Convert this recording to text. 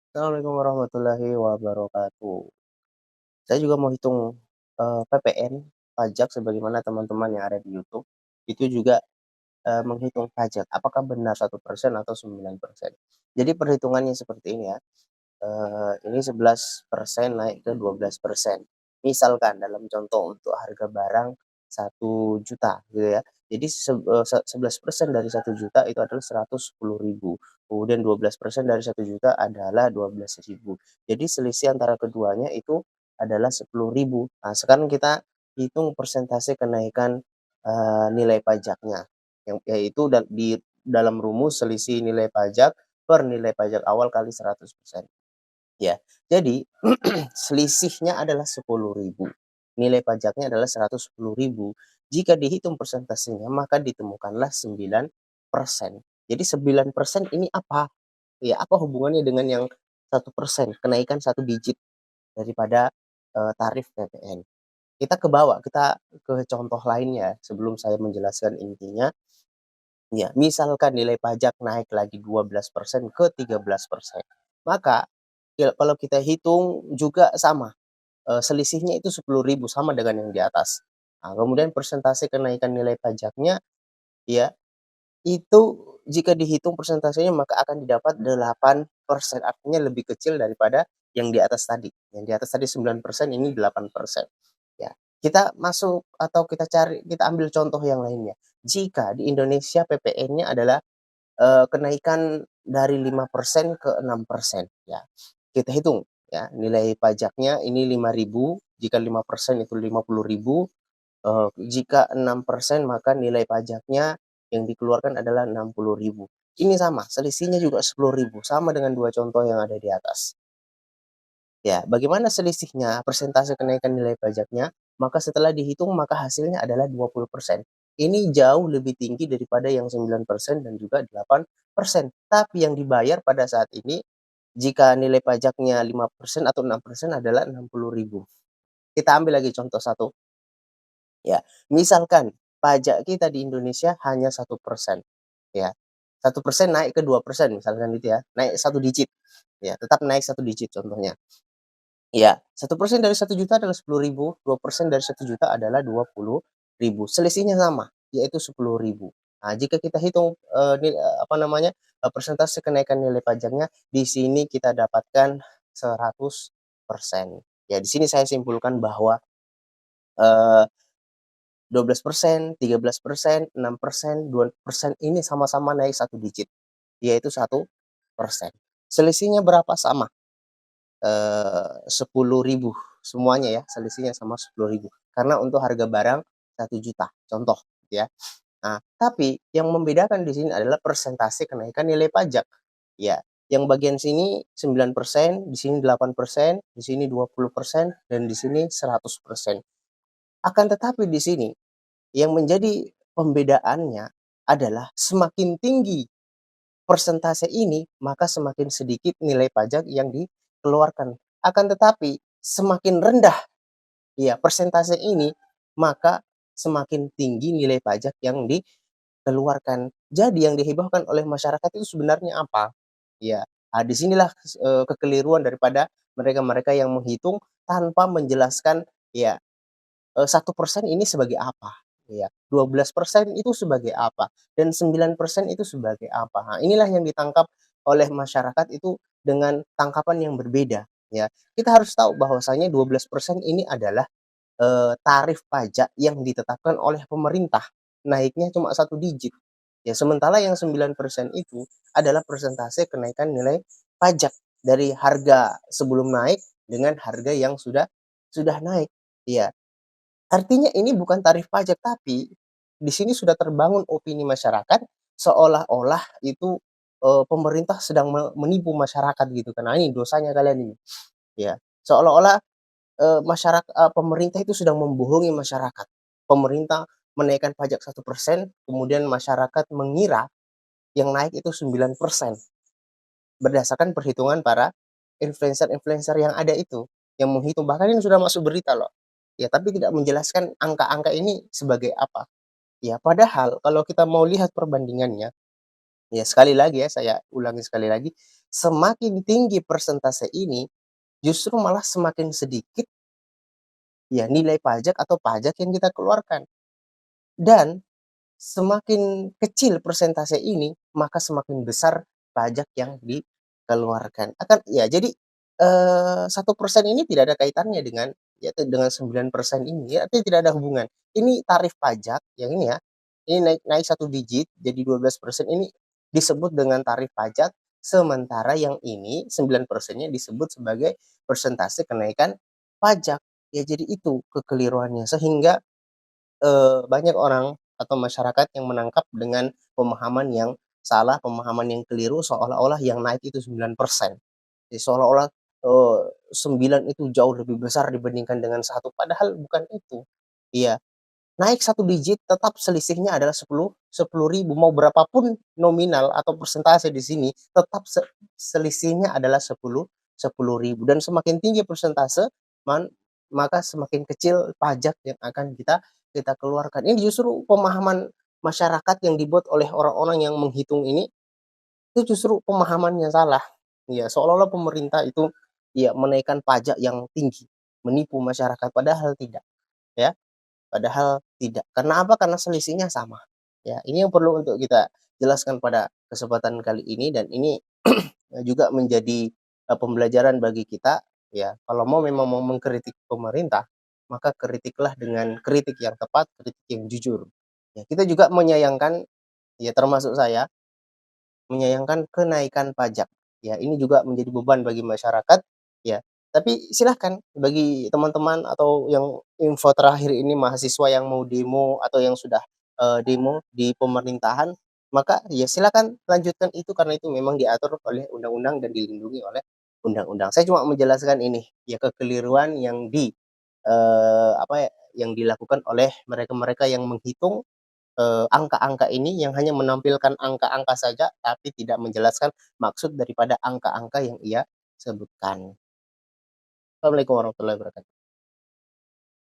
Assalamualaikum warahmatullahi wabarakatuh. Saya juga mau hitung, PPN, pajak sebagaimana teman-teman yang ada di YouTube, itu juga, menghitung pajak apakah benar 1% atau 9%. Jadi perhitungannya seperti ini ya, ini 11% naik ke 12%. Misalkan dalam contoh untuk harga barang 1 juta gitu ya. Jadi 11% dari 1 juta itu adalah 110.000. Kemudian 12% dari 1 juta adalah 12.000. Jadi selisih antara keduanya itu adalah 10.000. Nah, sekarang kita hitung persentase kenaikan, nilai pajaknya, yang yaitu di dalam rumus selisih nilai pajak per nilai pajak awal kali 100%. Ya, jadi selisihnya adalah 10.000, nilai pajaknya adalah 110.000. Jika dihitung persentasenya maka ditemukanlah 9%. Jadi 9% ini apa? Ya, apa hubungannya dengan yang 1%, kenaikan 1 digit daripada, tarif PPN. Kita ke bawah, kita ke contoh lainnya sebelum saya menjelaskan intinya. Ya, misalkan nilai pajak naik lagi 12% ke 13%, maka kalau kita hitung juga sama, selisihnya itu 10.000 sama dengan yang di atas. Nah, kemudian persentase kenaikan nilai pajaknya ya, itu jika dihitung persentasenya maka akan didapat 8%, artinya lebih kecil daripada yang di atas tadi. Yang di atas tadi 9%, ini 8%. Ya, kita masuk atau kita ambil contoh yang lainnya. Jika di Indonesia PPN-nya adalah kenaikan dari 5% ke 6% ya. Kita hitung ya, nilai pajaknya ini 5.000, jika 5% itu 50.000, jika 6% maka nilai pajaknya yang dikeluarkan adalah 60.000. Ini sama, selisihnya juga 10.000, sama dengan 2 contoh yang ada di atas. Ya, bagaimana selisihnya, persentase kenaikan nilai pajaknya? Maka setelah dihitung maka hasilnya adalah 20%. Ini jauh lebih tinggi daripada yang 9% dan juga 8%. Tapi yang dibayar pada saat ini jika nilai pajaknya 5% atau 6% adalah 60.000. Kita ambil lagi contoh satu, ya. Misalkan pajak kita di Indonesia hanya 1%, ya. 1% naik ke 2% misalkan gitu ya, naik 1 digit, ya, tetap naik 1 digit contohnya. Iya, 1% dari 1 juta adalah 10.000, 2% dari 1 juta adalah 20.000. Selisihnya sama, yaitu 10.000. Nah, jika kita hitung, apa namanya, persentase kenaikan nilai pajaknya, di sini kita dapatkan 100%. Ya, di sini saya simpulkan bahwa, eee, 12%, 13%, 6%, 2% ini sama-sama naik 1 digit, yaitu 1%. Selisihnya berapa? Sama. 10.000 semuanya ya, selisihnya sama 10.000 karena untuk harga barang 1 juta contoh gitu ya. Nah, tapi yang membedakan di sini adalah persentase kenaikan nilai pajak. Ya, yang bagian sini 9%, di sini 8%, di sini 20%, dan di sini 100%. Akan tetapi di sini yang menjadi pembedaannya adalah semakin tinggi persentase ini, maka semakin sedikit nilai pajak yang dikeluarkan. Akan tetapi semakin rendah ya persentase ini, maka semakin tinggi nilai pajak yang dikeluarkan. Jadi yang dihibahkan oleh masyarakat itu sebenarnya apa? Ya, di sinilah, kekeliruan daripada mereka-mereka yang menghitung tanpa menjelaskan ya, 1% ini sebagai apa, ya, 12% itu sebagai apa, dan 9% itu sebagai apa. Nah, inilah yang ditangkap oleh masyarakat itu dengan tangkapan yang berbeda, ya. Kita harus tahu bahwasanya 12% ini adalah, tarif pajak yang ditetapkan oleh pemerintah, naiknya cuma 1 digit. Ya, sementara yang 9% itu adalah persentase kenaikan nilai pajak dari harga sebelum naik dengan harga yang sudah naik, ya. Artinya ini bukan tarif pajak, tapi di sini sudah terbangun opini masyarakat seolah-olah itu, pemerintah sedang menipu masyarakat gitu kan. Nah, ini dosanya kalian ini, ya. Seolah-olah, pemerintah itu sedang membohongi masyarakat. Pemerintah menaikkan pajak 1%, kemudian masyarakat mengira yang naik itu 9%, berdasarkan perhitungan para influencer-influencer yang ada itu, yang menghitung. Bahkan ini sudah masuk berita loh, ya, tapi tidak menjelaskan angka-angka ini sebagai apa. Ya, padahal kalau kita mau lihat perbandingannya, ya sekali lagi ya, saya ulangi sekali lagi, semakin tinggi persentase ini, justru malah semakin sedikit ya nilai pajak atau pajak yang kita keluarkan. Dan semakin kecil persentase ini, maka semakin besar pajak yang dikeluarkan. Jadi, 1% ini tidak ada kaitannya dengan dengan 9% ini, ya artinya tidak ada hubungan. Ini tarif pajak yang ini ya, ini naik naik 1 digit jadi 12% ini disebut dengan tarif pajak, sementara yang ini 9%-nya disebut sebagai persentase kenaikan pajak. Ya jadi itu kekeliruannya, sehingga banyak orang atau masyarakat yang menangkap dengan pemahaman yang salah, pemahaman yang keliru seolah-olah yang naik itu 9%. Jadi seolah-olah, 9 itu jauh lebih besar dibandingkan dengan 1, padahal bukan itu. Iya, naik 1 digit tetap selisihnya adalah 10.000 mau berapapun nominal atau persentase di sini tetap selisihnya adalah 10.000 dan semakin tinggi persentase maka semakin kecil pajak yang akan kita keluarkan. Ini justru pemahaman masyarakat yang dibuat oleh orang-orang yang menghitung ini, itu justru pemahamannya salah. Ya, seolah-olah pemerintah itu ya menaikkan pajak yang tinggi, menipu masyarakat, padahal tidak, ya. Padahal tidak. Karena apa? Karena selisihnya sama. Ya, ini yang perlu untuk kita jelaskan pada kesempatan kali ini dan ini juga menjadi, pembelajaran bagi kita, ya. Kalau memang mau mengkritik pemerintah, maka kritiklah dengan kritik yang tepat, kritik yang jujur. Ya, kita juga menyayangkan, ya termasuk saya, menyayangkan kenaikan pajak. Ya, ini juga menjadi beban bagi masyarakat, ya. Tapi silahkan bagi teman-teman atau yang info terakhir ini mahasiswa yang mau demo atau yang sudah, demo di pemerintahan, maka ya silakan lanjutkan itu karena itu memang diatur oleh undang-undang dan dilindungi oleh undang-undang. Saya cuma menjelaskan ini, ya kekeliruan yang yang dilakukan oleh mereka-mereka yang menghitung angka-angka ini yang hanya menampilkan angka-angka saja, tapi tidak menjelaskan maksud daripada angka-angka yang ia sebutkan. Assalamualaikum warahmatullahi wabarakatuh.